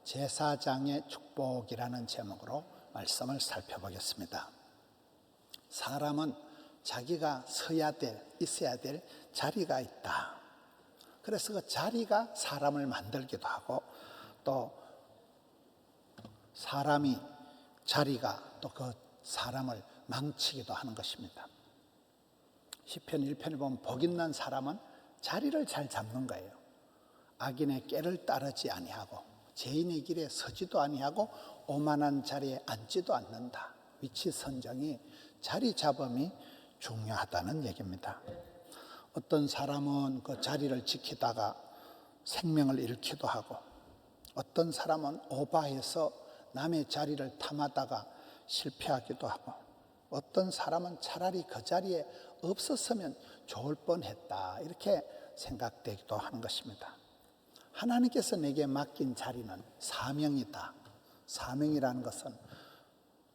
제사장의 축복이라는 제목으로 말씀을 살펴보겠습니다. 사람은 자기가 있어야 될 자리가 있다. 그래서 그 자리가 사람을 만들기도 하고, 또 사람이 자리가 또 그 사람을 망치기도 하는 것입니다. 시편 1편에 보면 복 있는 사람은 자리를 잘 잡는 거예요. 악인의 꾀를 따르지 아니하고 죄인의 길에 서지도 아니하고 오만한 자리에 앉지도 않는다. 위치 선정이, 자리 잡음이 중요하다는 얘기입니다. 어떤 사람은 그 자리를 지키다가 생명을 잃기도 하고, 어떤 사람은 오바해서 남의 자리를 탐하다가 실패하기도 하고, 어떤 사람은 차라리 그 자리에 없었으면 좋을 뻔했다, 이렇게 생각되기도 하는 것입니다. 하나님께서 내게 맡긴 자리는 사명이다. 사명이라는 것은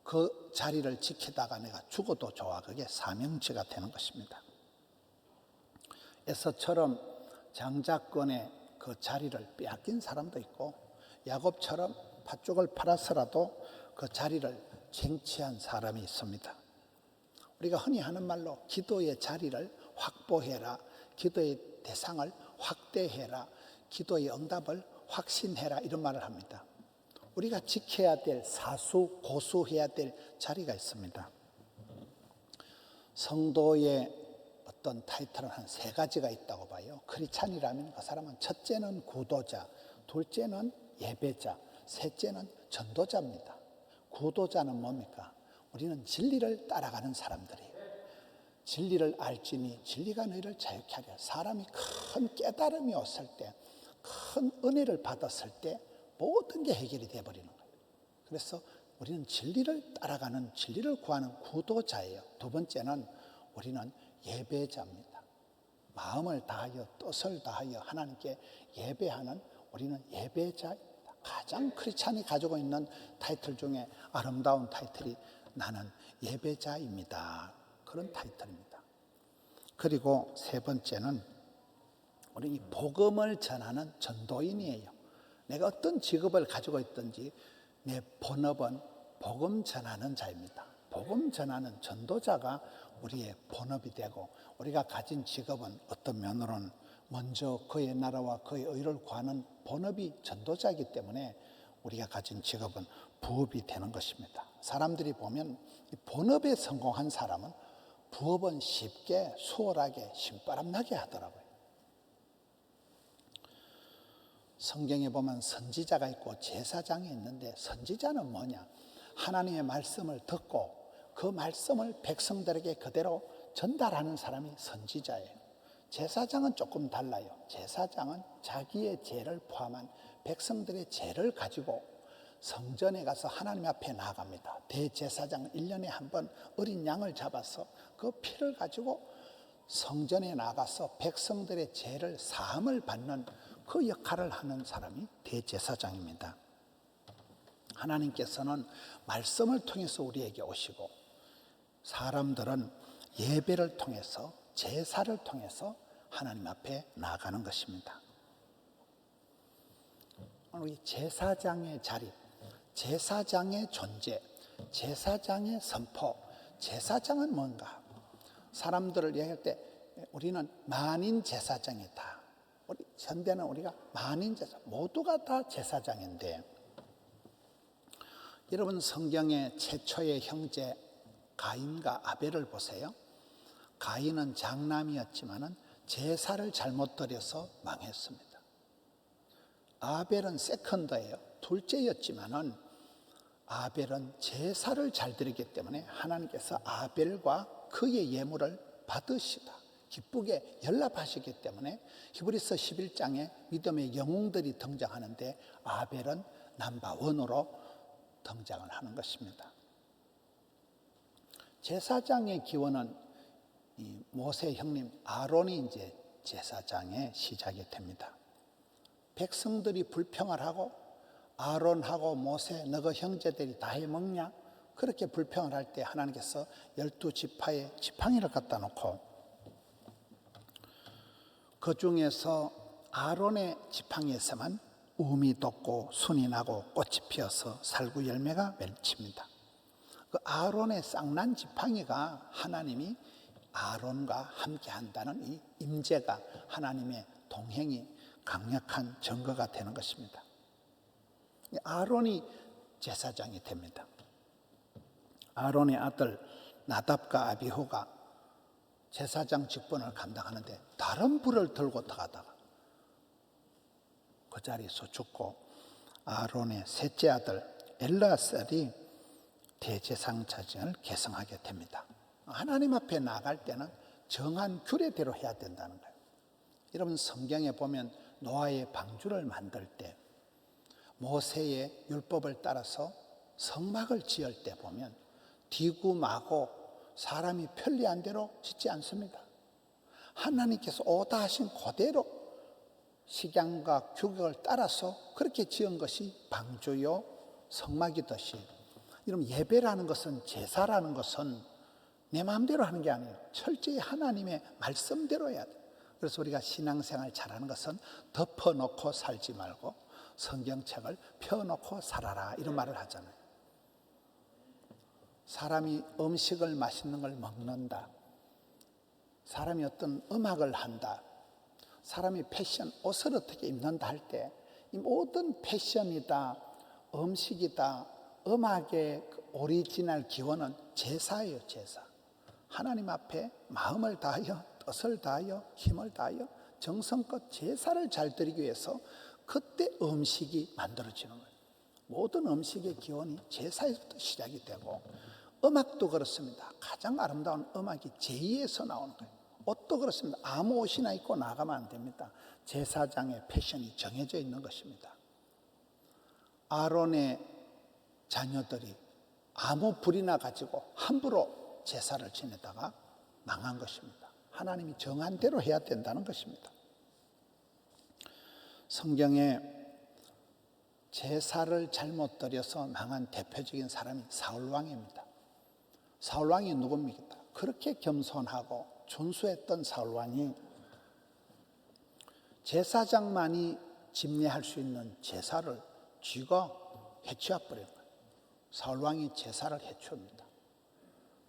그 자리를 지키다가 내가 죽어도 좋아, 그게 사명지가 되는 것입니다. 에서처럼 장자권의 그 자리를 빼앗긴 사람도 있고, 야곱처럼 팥죽을 팔아서라도 그 자리를 쟁취한 사람이 있습니다. 우리가 흔히 하는 말로 기도의 자리를 확보해라, 기도의 대상을 확대해라, 기도의 응답을 확신해라, 이런 말을 합니다. 우리가 지켜야 될, 고수해야 될 자리가 있습니다. 성도의 어떤 타이틀은 한 3가지가 있다고 봐요. 크리스찬이라면 그 사람은 첫째는 구도자, 둘째는 예배자, 셋째는 전도자입니다. 구도자는 뭡니까? 우리는 진리를 따라가는 사람들이에요. 진리를 알지니 진리가 너희를 자유케 하리라. 사람이 큰 깨달음이 왔을 때, 큰 은혜를 받았을 때 모든 게 해결이 되어버리는 거예요. 그래서 우리는 진리를 따라가는, 진리를 구하는 구도자예요. 두 번째는 우리는 예배자입니다. 마음을 다하여 뜻을 다하여 하나님께 예배하는, 우리는 예배자입니다. 가장 크리스찬이 가지고 있는 타이틀 중에 아름다운 타이틀이 나는 예배자입니다, 그런 타이틀입니다. 그리고 세 번째는 우리 복음을 전하는 전도인이에요. 내가 어떤 직업을 가지고 있든지 내 본업은 복음 전하는 자입니다. 복음 전하는 전도자가 우리의 본업이 되고, 우리가 가진 직업은 어떤 면으로는 먼저 그의 나라와 그의 의를 구하는 본업이 전도자이기 때문에 우리가 가진 직업은 부업이 되는 것입니다. 사람들이 보면 본업에 성공한 사람은 부업은 쉽게, 수월하게, 신바람나게 하더라고요. 성경에 보면 선지자가 있고 제사장이 있는데, 선지자는 뭐냐? 하나님의 말씀을 듣고 그 말씀을 백성들에게 그대로 전달하는 사람이 선지자예요. 제사장은 조금 달라요. 제사장은 자기의 죄를 포함한 백성들의 죄를 가지고 성전에 가서 하나님 앞에 나아갑니다. 대제사장은 1년에 한 번 어린 양을 잡아서 그 피를 가지고 성전에 나가서 백성들의 죄를 사함을 받는 그 역할을 하는 사람이 대제사장입니다. 하나님께서는 말씀을 통해서 우리에게 오시고, 사람들은 예배를 통해서, 제사를 통해서 하나님 앞에 나아가는 것입니다. 우리 제사장의 자리, 제사장의 존재, 제사장의 선포. 제사장은 뭔가? 사람들을 얘기할 때 우리는 만인 제사장이다. 우리 현대는 우리가 만인 제사, 모두가 다 제사장인데, 여러분 성경의 최초의 형제 가인과 아벨을 보세요. 가인은 장남이었지만은 제사를 잘못 드려서 망했습니다. 아벨은 세컨더예요. 둘째였지만은 아벨은 제사를 잘 드리기 때문에 하나님께서 아벨과 그의 예물을 받으시다, 기쁘게 연락하시기 때문에 히브리서 11장에 믿음의 영웅들이 등장하는데 아벨은 넘버원으로 등장을 하는 것입니다. 제사장의 기원은 이 모세 형님 아론이 이제 제사장의 시작이 됩니다. 백성들이 불평을 하고, 아론하고 모세 너그 형제들이 다 해먹냐? 그렇게 불평을 할 때 하나님께서 12지파에 지팡이를 갖다 놓고 그 중에서 아론의 지팡이에서만 우음이 돋고 순이 나고 꽃이 피어서 살구 열매가 맺힙니다. 그 아론의 쌍난 지팡이가 하나님이 아론과 함께 한다는 이 임재가, 하나님의 동행이 강력한 증거가 되는 것입니다. 아론이 제사장이 됩니다. 아론의 아들 나답과 아비후가 제사장 직분을 감당하는데 다른 불을 들고 나가다가 그 자리에서 죽고, 아론의 셋째 아들 엘르아살이 대제사장 자직을 계승하게 됩니다. 하나님 앞에 나갈 때는 정한 규례대로 해야 된다는 거예요. 여러분, 성경에 보면 노아의 방주를 만들 때 모세의 율법을 따라서 성막을 지을 때 보면 디구 마고 사람이 편리한 대로 짓지 않습니다. 하나님께서 오다 하신 그대로 식양과 규격을 따라서 그렇게 지은 것이 방주요 성막이듯이, 여러분, 예배라는 것은, 제사라는 것은 내 마음대로 하는 게 아니에요. 철저히 하나님의 말씀대로 해야 돼요. 그래서 우리가 신앙생활 잘하는 것은 덮어놓고 살지 말고 성경책을 펴놓고 살아라, 이런 말을 하잖아요. 사람이 음식을 맛있는 걸 먹는다, 사람이 어떤 음악을 한다, 사람이 패션, 옷을 어떻게 입는다 할 때 이 모든 패션이다, 음식이다, 음악의 오리지널 기원은 제사예요. 제사. 하나님 앞에 마음을 다하여, 뜻을 다하여, 힘을 다하여 정성껏 제사를 잘 드리기 위해서 그때 음식이 만들어지는 거예요. 모든 음식의 기원이 제사에서부터 시작이 되고, 음악도 그렇습니다. 가장 아름다운 음악이 제의에서 나오는 거예요. 옷도 그렇습니다. 아무 옷이나 입고 나가면 안 됩니다. 제사장의 패션이 정해져 있는 것입니다. 아론의 자녀들이 아무 불이나 가지고 함부로 제사를 지내다가 망한 것입니다. 하나님이 정한 대로 해야 된다는 것입니다. 성경에 제사를 잘못 드려서 망한 대표적인 사람이 사울왕입니다. 사울왕이 누굽니까? 그렇게 겸손하고 준수했던 사울왕이 제사장만이 집례할 수 있는 제사를 쥐가 해치워 버린 거예요. 사울왕이 제사를 해치웁니다.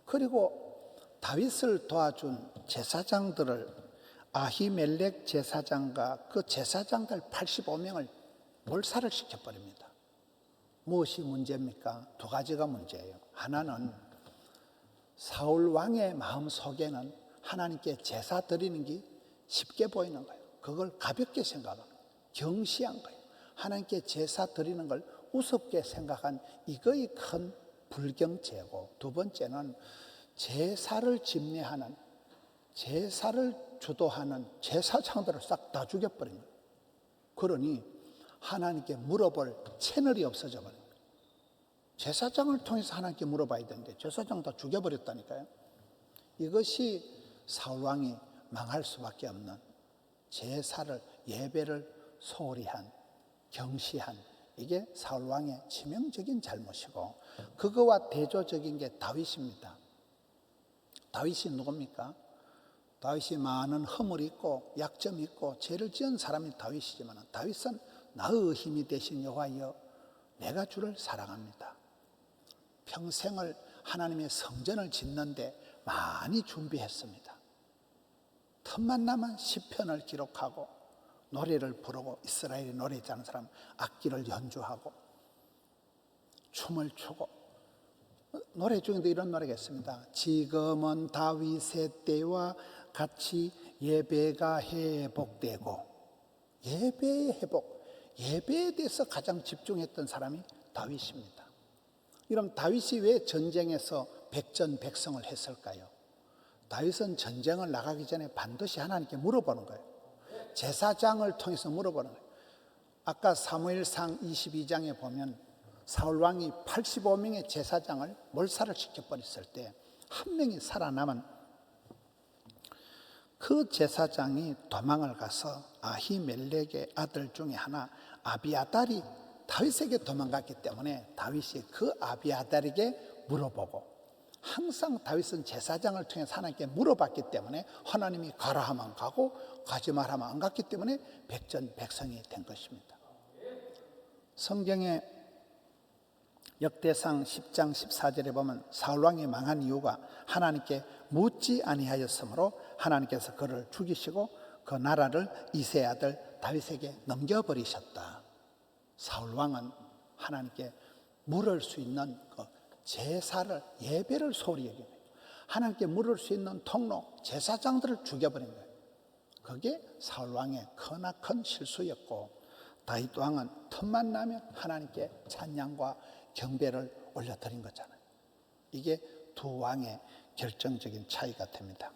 그리고 다윗을 도와준 제사장들을, 아히멜렉 제사장과 그 제사장들 85명을 몰살을 시켜버립니다. 무엇이 문제입니까? 두 가지가 문제예요. 하나는 사울왕의 마음 속에는 하나님께 제사 드리는 게 쉽게 보이는 거예요. 그걸 가볍게 생각하고 경시한 거예요. 하나님께 제사 드리는 걸 우습게 생각한 이거의 큰 불경죄고, 두 번째는 제사를 집례하는, 제사를 주도하는 제사장들을 싹 다 죽여버린 거예요. 그러니 하나님께 물어볼 채널이 없어져 버린 거예요. 제사장을 통해서 하나님께 물어봐야 되는데 제사장 다 죽여버렸다니까요. 이것이 사울왕이 망할 수밖에 없는, 제사를, 예배를 소홀히 한, 경시한, 이게 사울왕의 치명적인 잘못이고, 그거와 대조적인 게 다윗입니다. 다윗이 누굽니까? 다윗이 많은 허물이 있고 약점이 있고 죄를 지은 사람이 다윗이지만, 다윗은 나의 힘이 되신 여호와여 내가 주를 사랑합니다. 평생을 하나님의 성전을 짓는데 많이 준비했습니다. 틈만 나면 시편을 기록하고 노래를 부르고, 이스라엘이 노래 잘하는 사람 악기를 연주하고 춤을 추고, 노래 중에도 이런 노래가 있습니다. 지금은 다윗의 때와 같이 예배가 회복되고, 예배의 회복, 예배에 대해서 가장 집중했던 사람이 다윗입니다. 그럼 다윗이 왜 전쟁에서 백전백승을 했을까요? 다윗은 전쟁을 나가기 전에 반드시 하나님께 물어보는 거예요. 제사장을 통해서 물어보는 거예요. 아까 사무엘상 22장에 보면 사울왕이 85명의 제사장을 몰살을 시켜버렸을 때 한 명이 살아남은 그 제사장이 도망을 가서 아히멜렉의 아들 중에 하나 아비아달이 다윗에게 도망갔기 때문에 다윗이 그 아비아달에게 물어보고, 항상 다윗은 제사장을 통해서 하나님께 물어봤기 때문에 하나님이 가라 하면 가고 가지 마라 하면 안 갔기 때문에 백전백승이 된 것입니다. 성경의 역대상 10장 14절에 보면 사울왕이 망한 이유가 하나님께 묻지 아니하였으므로 하나님께서 그를 죽이시고 그 나라를 이새의 아들 다윗에게 넘겨버리셨다. 사울왕은 하나님께 물을 수 있는 그 제사를, 예배를 소홀히 여기고 하나님께 물을 수 있는 통로, 제사장들을 죽여버린 거예요. 그게 사울왕의 크나큰 실수였고, 다윗 왕은 틈만 나면 하나님께 찬양과 경배를 올려드린 거잖아요. 이게 두 왕의 결정적인 차이가 됩니다.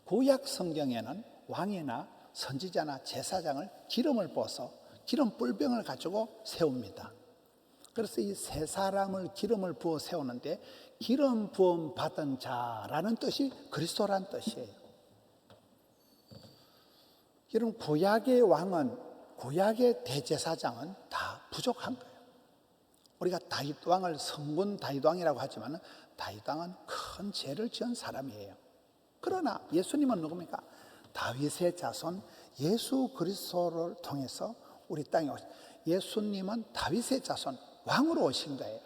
구약 성경에는 왕이나 선지자나 제사장을 기름을 부어서 기름 뿔병을 가지고 세웁니다. 그래서 이 세 사람을 기름을 부어 세우는데 기름 부음 받은 자라는 뜻이 그리스도란 뜻이에요. 여러분, 구약의 왕은, 구약의 대제사장은 다 부족한 거예요. 우리가 다윗 왕을 성군 다윗 왕이라고 하지만 다윗 왕은 큰 죄를 지은 사람이에요. 그러나 예수님은 누굽니까? 다윗의 자손 예수 그리스도를 통해서 우리 땅에 오신, 예수님은 다윗의 자손 왕으로 오신 거예요.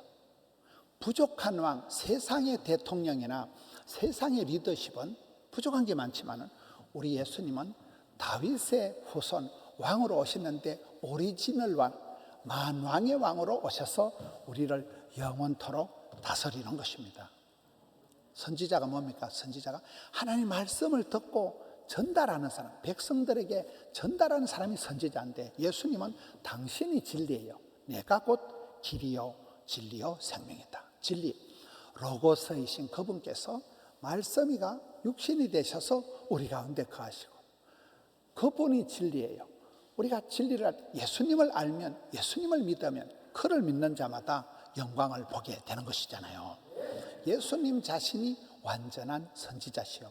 부족한 왕, 세상의 대통령이나 세상의 리더십은 부족한 게 많지만 우리 예수님은 다윗의 후손 왕으로 오셨는데 오리지널 왕, 만왕의 왕으로 오셔서 우리를 영원토록 다스리는 것입니다. 선지자가 뭡니까? 선지자가 하나님의 말씀을 듣고 전달하는 사람, 백성들에게 전달하는 사람이 선지자인데, 예수님은 당신이 진리예요. 내가 곧 길이요 진리요 생명이다. 진리, 로고스이신 그분께서 말씀이가 육신이 되셔서 우리 가운데 거하시고, 그분이 진리예요. 우리가 진리를, 예수님을 알면, 예수님을 믿으면 그를 믿는 자마다 영광을 보게 되는 것이잖아요. 예수님 자신이 완전한 선지자시요.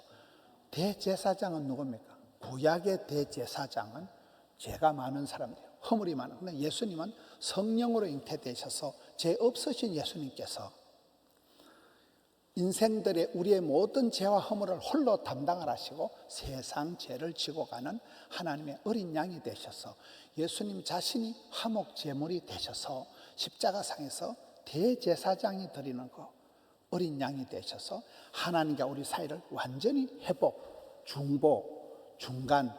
대제사장은 누굽니까? 구약의 대제사장은 죄가 많은 사람이에요. 허물이 많은. 근데 예수님은 성령으로 잉태되셔서 죄 없으신 예수님께서 인생들의 우리의 모든 죄와 허물을 홀로 담당을 하시고 세상 죄를 지고 가는 하나님의 어린 양이 되셔서 예수님 자신이 화목 제물이 되셔서 십자가상에서 대제사장이 드리는 거 어린 양이 되셔서 하나님과 우리 사이를 완전히 회복, 중보, 중간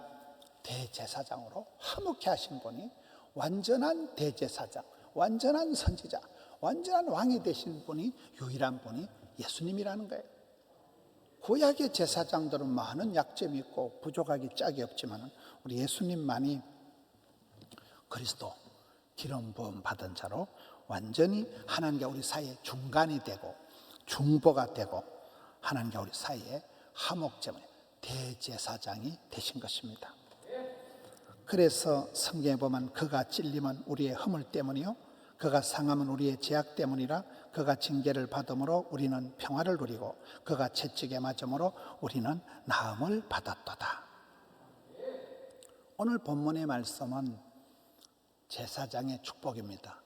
대제사장으로 화목케 하신 분이 완전한 대제사장, 완전한 선지자, 완전한 왕이 되신 분이 유일한 분이 예수님이라는 거예요. 구약의 제사장들은 많은 약점이 있고 부족하기 짝이 없지만 우리 예수님만이 그리스도 기름 부음 받은 자로 완전히 하나님과 우리 사이의 중간이 되고 중보가 되고 하나님과 우리 사이에 화목제물 대제사장이 되신 것입니다. 그래서 성경에 보면 그가 찔림은 우리의 허물 때문이요 그가 상함은 우리의 죄악 때문이라. 그가 징계를 받음으로 우리는 평화를 누리고 그가 채찍에 맞음으로 우리는 나음을 받았도다. 오늘 본문의 말씀은 제사장의 축복입니다.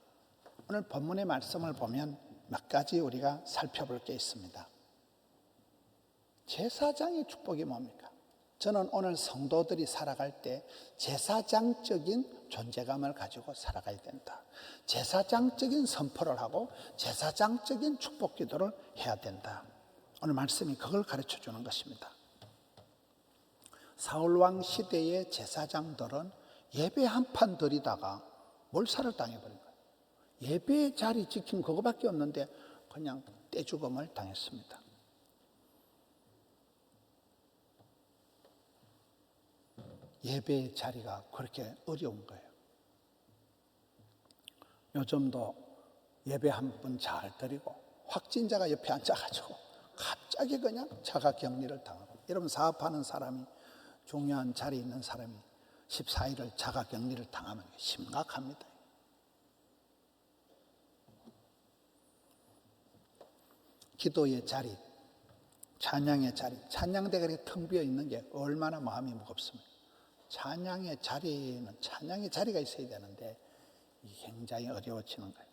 오늘 본문의 말씀을 보면 몇 가지 우리가 살펴볼 게 있습니다. 제사장의 축복이 뭡니까? 저는 오늘 성도들이 살아갈 때 제사장적인 존재감을 가지고 살아가야 된다. 제사장적인 선포를 하고 제사장적인 축복 기도를 해야 된다. 오늘 말씀이 그걸 가르쳐 주는 것입니다. 사울왕 시대의 제사장들은 예배 한 판 드리다가 몰살을 당해버린 거예요. 예배 자리 지킨 그거밖에 없는데 그냥 떼죽음을 당했습니다. 예배의 자리가 그렇게 어려운 거예요. 요즘도 예배 한 번 잘 드리고 확진자가 옆에 앉아가지고 갑자기 그냥 자가격리를 당하고, 여러분 사업하는 사람이 중요한 자리에 있는 사람이 14일을 자가격리를 당하면 심각합니다. 기도의 자리, 찬양의 자리, 찬양대가 텅 비어 있는 게 얼마나 마음이 무겁습니까? 찬양의 자리는 찬양의 자리가 있어야 되는데 굉장히 어려워지는 거예요.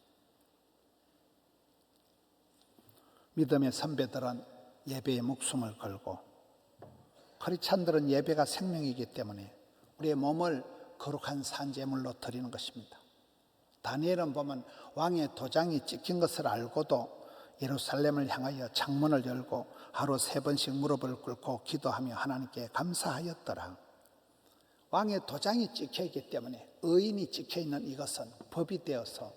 믿음의 선배들은 예배에 목숨을 걸고, 크리스찬들은 예배가 생명이기 때문에 우리의 몸을 거룩한 산제물로 드리는 것입니다. 다니엘은 보면 왕의 도장이 찍힌 것을 알고도 예루살렘을 향하여 창문을 열고 하루 3번씩 무릎을 꿇고 기도하며 하나님께 감사하였더라. 왕의 도장이 찍혀있기 때문에 의인이 찍혀있는 이것은 법이 되어서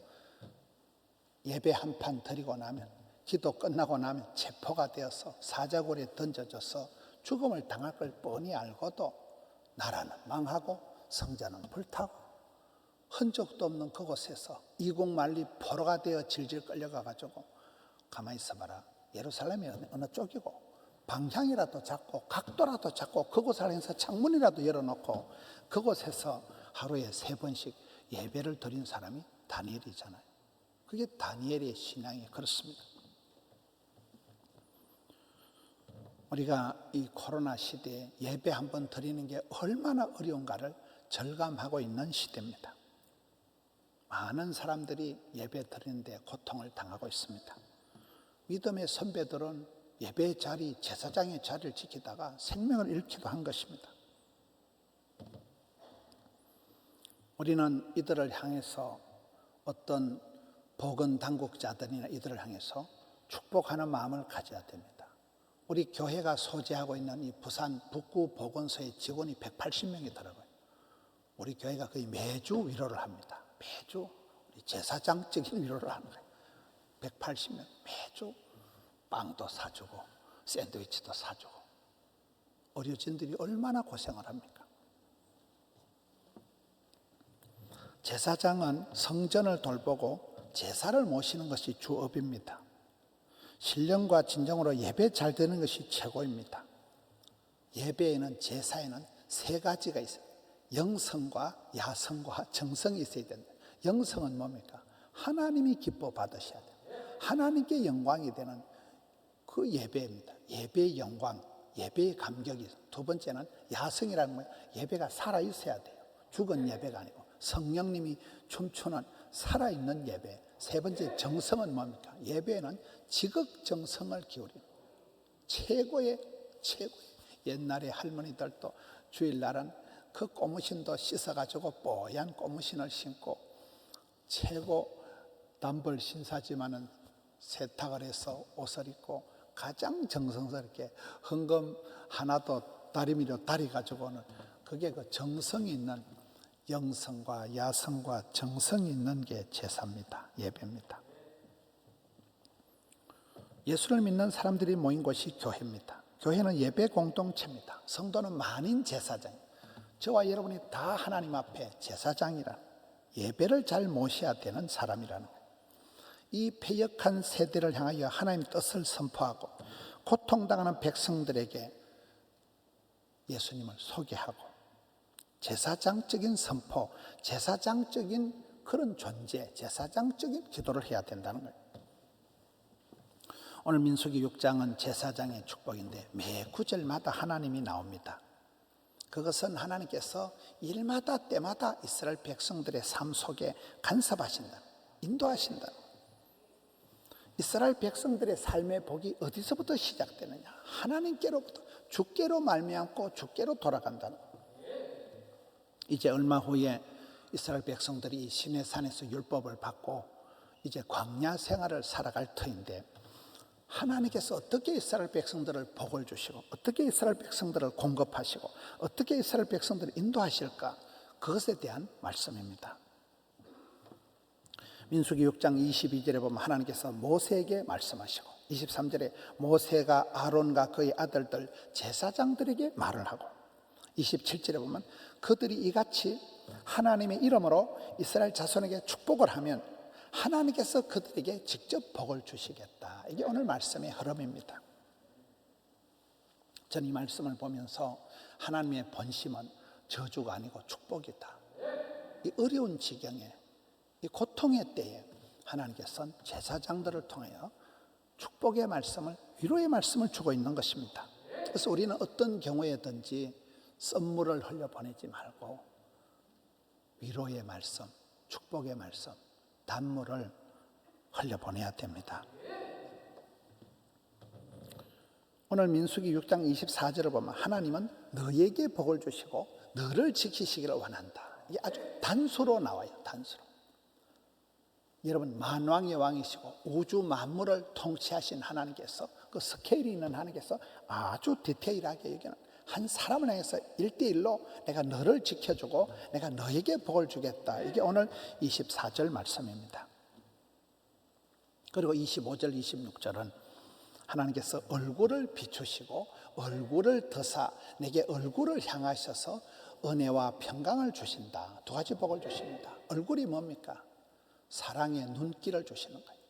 예배 한 판 드리고 나면, 기도 끝나고 나면 체포가 되어서 사자굴에 던져져서 죽음을 당할 걸 뻔히 알고도 나라는 망하고 성전은 불타고 흔적도 없는 그곳에서 이국만리 포로가 되어 질질 끌려가가지고 가만히 있어봐라. 예루살렘이 어느 쪽이고 방향이라도 잡고 각도라도 잡고 그곳을 향해서 창문이라도 열어놓고 그곳에서 하루에 3번씩 예배를 드린 사람이 다니엘이잖아요. 그게 다니엘의 신앙이 그렇습니다. 우리가 이 코로나 시대에 예배 한번 드리는 게 얼마나 어려운가를 절감하고 있는 시대입니다. 많은 사람들이 예배 드리는데 고통을 당하고 있습니다. 믿음의 선배들은 예배의 자리, 제사장의 자리를 지키다가 생명을 잃기도 한 것입니다. 우리는 이들을 향해서 어떤 보건 당국자들이나 이들을 향해서 축복하는 마음을 가져야 됩니다. 우리 교회가 소재하고 있는 이 부산 북구 보건소의 직원이 180명이더라고요. 우리 교회가 거의 매주 위로를 합니다. 매주 우리 제사장적인 위로를 하는 거예요. 180명 매주 빵도 사주고 샌드위치도 사주고. 어려진들이 얼마나 고생을 합니까? 제사장은 성전을 돌보고 제사를 모시는 것이 주업입니다. 신령과 진정으로 예배 잘 되는 것이 최고입니다. 예배에는, 제사에는 3가지가 있어요. 영성과 야성과 정성이 있어야 된다. 영성은 뭡니까? 하나님이 기뻐 받으셔야 돼요. 하나님께 영광이 되는 그 예배입니다. 예배의 영광, 예배의 감격이. 2번째는 야성이라는 거예요. 예배가 살아있어야 돼요. 죽은 예배가 아니고 성령님이 춤추는 살아있는 예배. 3번째 정성은 뭡니까? 예배는 지극정성을 기울이는 최고의 옛날에 할머니들도 주일날은 그 고무신도 씻어가지고 뽀얀 고무신을 신고 최고 단벌 신사지만은 세탁을 해서 옷을 입고 가장 정성스럽게 헌금 하나도 다리미로 다리가지고는 그게 그 정성이 있는 영성과 야성과 정성이 있는 게 제사입니다. 예배입니다. 예수를 믿는 사람들이 모인 곳이 교회입니다. 교회는 예배 공동체입니다. 성도는 만인 제사장. 저와 여러분이 다 하나님 앞에 제사장이라 예배를 잘 모셔야 되는 사람이라는 거예요. 이 패역한 세대를 향하여 하나님의 뜻을 선포하고 고통당하는 백성들에게 예수님을 소개하고 제사장적인 선포, 제사장적인 그런 존재, 제사장적인 기도를 해야 된다는 거예요. 오늘 민수기 6장은 제사장의 축복인데 매 구절마다 하나님이 나옵니다. 그것은 하나님께서 일마다 때마다 이스라엘 백성들의 삶 속에 간섭하신다, 인도하신다. 이스라엘 백성들의 삶의 복이 어디서부터 시작되느냐? 하나님께로부터, 주께로 말미암고 주께로 돌아간다는 거예요. 이제 얼마 후에 이스라엘 백성들이 이 시내산에서 율법을 받고 이제 광야 생활을 살아갈 터인데 하나님께서 어떻게 이스라엘 백성들을 복을 주시고 어떻게 이스라엘 백성들을 공급하시고 어떻게 이스라엘 백성들을 인도하실까? 그것에 대한 말씀입니다. 민수기 6장 22절에 보면 하나님께서 모세에게 말씀하시고 23절에 모세가 아론과 그의 아들들 제사장들에게 말을 하고 27절에 보면 그들이 이같이 하나님의 이름으로 이스라엘 자손에게 축복을 하면 하나님께서 그들에게 직접 복을 주시겠다. 이게 오늘 말씀의 흐름입니다. 저는 이 말씀을 보면서 하나님의 본심은 저주가 아니고 축복이다. 이 어려운 지경에, 이 고통의 때에 하나님께서는 제사장들을 통하여 축복의 말씀을, 위로의 말씀을 주고 있는 것입니다. 그래서 우리는 어떤 경우에든지 썸물을 흘려보내지 말고 위로의 말씀, 축복의 말씀, 단물을 흘려보내야 됩니다. 오늘 민수기 6장 24절을 보면 하나님은 너에게 복을 주시고 너를 지키시기를 원한다. 이게 아주 단수로 나와요. 단수로. 여러분, 만왕의 왕이시고 우주 만물을 통치하신 하나님께서, 그 스케일이 있는 하나님께서 아주 디테일하게 여기는 한 사람을 향해서 1대1로 내가 너를 지켜주고 내가 너에게 복을 주겠다. 이게 오늘 24절 말씀입니다. 그리고 25절 26절은 하나님께서 얼굴을 비추시고 얼굴을 드사 내게 얼굴을 향하셔서 은혜와 평강을 주신다. 두 가지 복을 주십니다. 얼굴이 뭡니까? 사랑의 눈길을 주시는 거예요.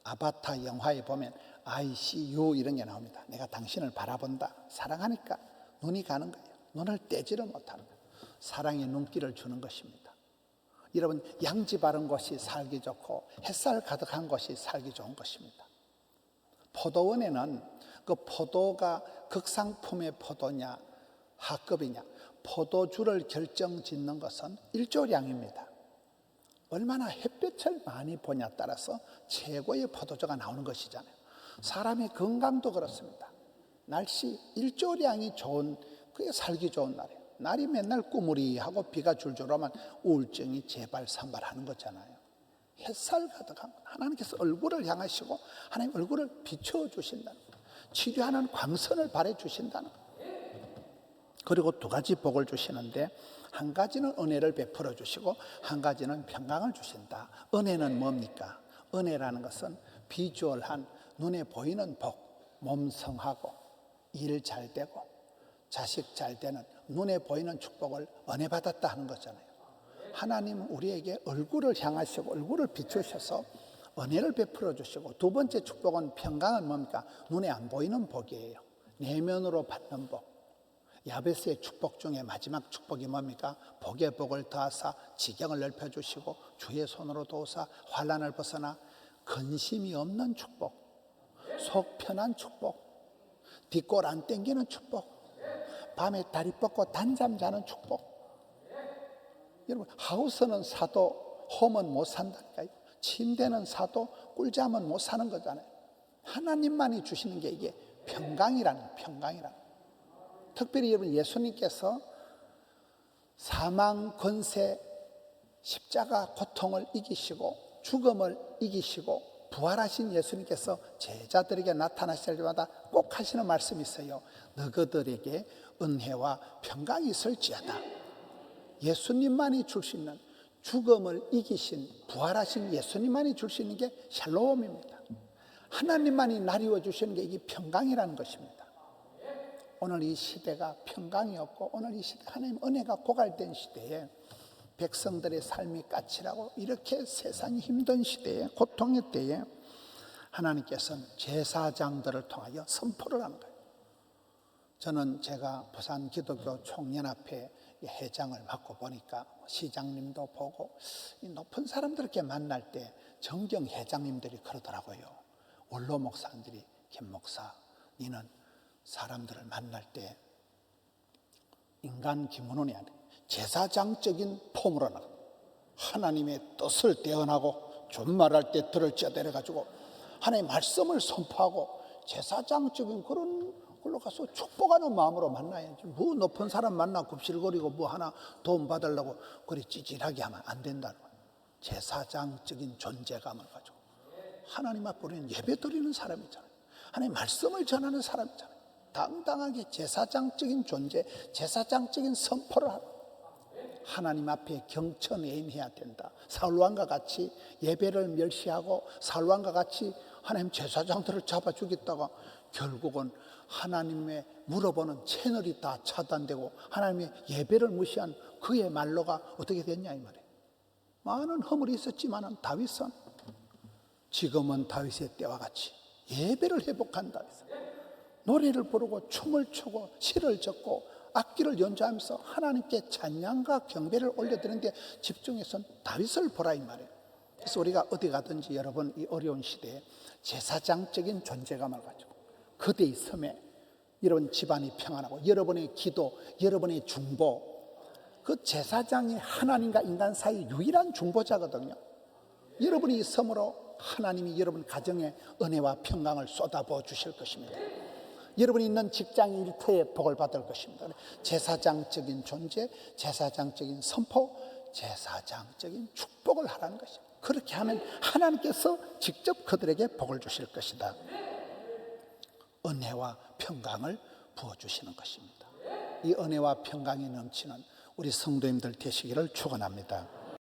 아바타 영화에 보면 I see you 이런 게 나옵니다. 내가 당신을 바라본다. 사랑하니까 눈이 가는 거예요. 눈을 떼지를 못하는 거예요. 사랑의 눈길을 주는 것입니다. 여러분, 양지 바른 곳이 살기 좋고 햇살 가득한 곳이 살기 좋은 것입니다. 포도원에는 그 포도가 극상품의 포도냐 하급이냐, 포도주를 결정짓는 것은 일조량입니다. 얼마나 햇볕을 많이 보냐에 따라서 최고의 포도주가 나오는 것이잖아요. 사람의 건강도 그렇습니다. 날씨 일조량이 좋은, 그게 살기 좋은 날이에요. 날이 맨날 꾸무리하고 비가 줄줄 오면 우울증이 재발산발하는 거잖아요. 햇살 가득한 하나님께서 얼굴을 향하시고 하나님 얼굴을 비춰주신다는 거예요. 치료하는 광선을 발해주신다는 거예요. 그리고 두 가지 복을 주시는데, 한 가지는 은혜를 베풀어 주시고 한 가지는 평강을 주신다. 은혜는 뭡니까? 은혜라는 것은 비주얼한 눈에 보이는 복, 몸 성하고 일 잘 되고 자식 잘 되는 눈에 보이는 축복을 은혜 받았다 하는 거잖아요. 하나님은 우리에게 얼굴을 향하시고 얼굴을 비추셔서 은혜를 베풀어 주시고, 두 번째 축복은 평강은 뭡니까? 눈에 안 보이는 복이에요. 내면으로 받는 복. 야베스의 축복 중에 마지막 축복이 뭡니까? 복의 복을 더하사 지경을 넓혀주시고 주의 손으로 도우사 환난을 벗어나 근심이 없는 축복, 속 편한 축복, 뒷골 안 땡기는 축복, 밤에 다리 뻗고 단잠 자는 축복. 여러분, 하우스는 사도 홈은 못 산다니까요. 침대는 사도 꿀잠은 못 사는 거잖아요. 하나님만이 주시는 게 이게 평강이라는 거예요. 특별히 여러분, 예수님께서 사망, 권세, 십자가 고통을 이기시고 죽음을 이기시고 부활하신 예수님께서 제자들에게 나타나실 때마다 꼭 하시는 말씀이 있어요. 너희들에게 은혜와 평강이 있을지어다. 예수님만이 줄 수 있는, 죽음을 이기신 부활하신 예수님만이 줄 수 있는 게 샬롬입니다. 하나님만이 나리워 주시는 게 이게 평강이라는 것입니다. 오늘 이 시대가 평강이 없고 오늘 이 시대 하나님 은혜가 고갈된 시대에 백성들의 삶이 까칠하고 이렇게 세상이 힘든 시대에, 고통의 때에 하나님께서는 제사장들을 통하여 선포를 하는 거예요. 저는 제가 부산 기독교 총연합회 회장을 맡고 보니까 시장님도 보고 이 높은 사람들 이렇게 만날 때 정경 회장님들이 그러더라고요. 원로 목사님들이, 김 목사, 니는 사람들을 만날 때 인간 김문훈이 아니라 제사장적인 폼으로 나가 하나님의 뜻을 대언하고 존말할 때 들을 쪄대려가지고 하나님의 말씀을 선포하고 제사장적인 그런 걸로 가서 축복하는 마음으로 만나야지. 뭐 높은 사람 만나 굽실거리고 뭐 하나 도움 받으려고 그리 찌질하게 하면 안 된다는 거예요. 제사장적인 존재감을 가지고 하나님 앞에 우리는 예배 드리는 사람이잖아요. 하나님의 말씀을 전하는 사람이잖아요. 당당하게 제사장적인 존재, 제사장적인 선포를 하고 하나님 앞에 경천애인해야 된다. 사울왕과 같이 예배를 멸시하고 사울왕과 같이 하나님 제사장들을 잡아 죽였다가 결국은 하나님의 물어보는 채널이 다 차단되고 하나님의 예배를 무시한 그의 말로가 어떻게 됐냐 이 말이에요. 많은 허물이 있었지만 다윗은 지금은 다윗의 때와 같이 예배를 회복한 다윗은 노래를 부르고 춤을 추고 시를 적고 악기를 연주하면서 하나님께 찬양과 경배를 올려드리는데 집중해서 다윗을 보라 이 말이에요. 그래서 우리가 어디 가든지 여러분 이 어려운 시대에 제사장적인 존재감을 가지고 그대의 섬에 여러분 집안이 평안하고 여러분의 기도, 여러분의 중보, 그 제사장이 하나님과 인간 사이 유일한 중보자거든요. 여러분이 이 섬으로 하나님이 여러분 가정에 은혜와 평강을 쏟아부어 주실 것입니다. 여러분이 있는 직장 일터에 복을 받을 것입니다. 제사장적인 존재, 제사장적인 선포, 제사장적인 축복을 하라는 것입니다. 그렇게 하면 하나님께서 직접 그들에게 복을 주실 것이다. 은혜와 평강을 부어주시는 것입니다. 이 은혜와 평강이 넘치는 우리 성도님들 되시기를 축원합니다.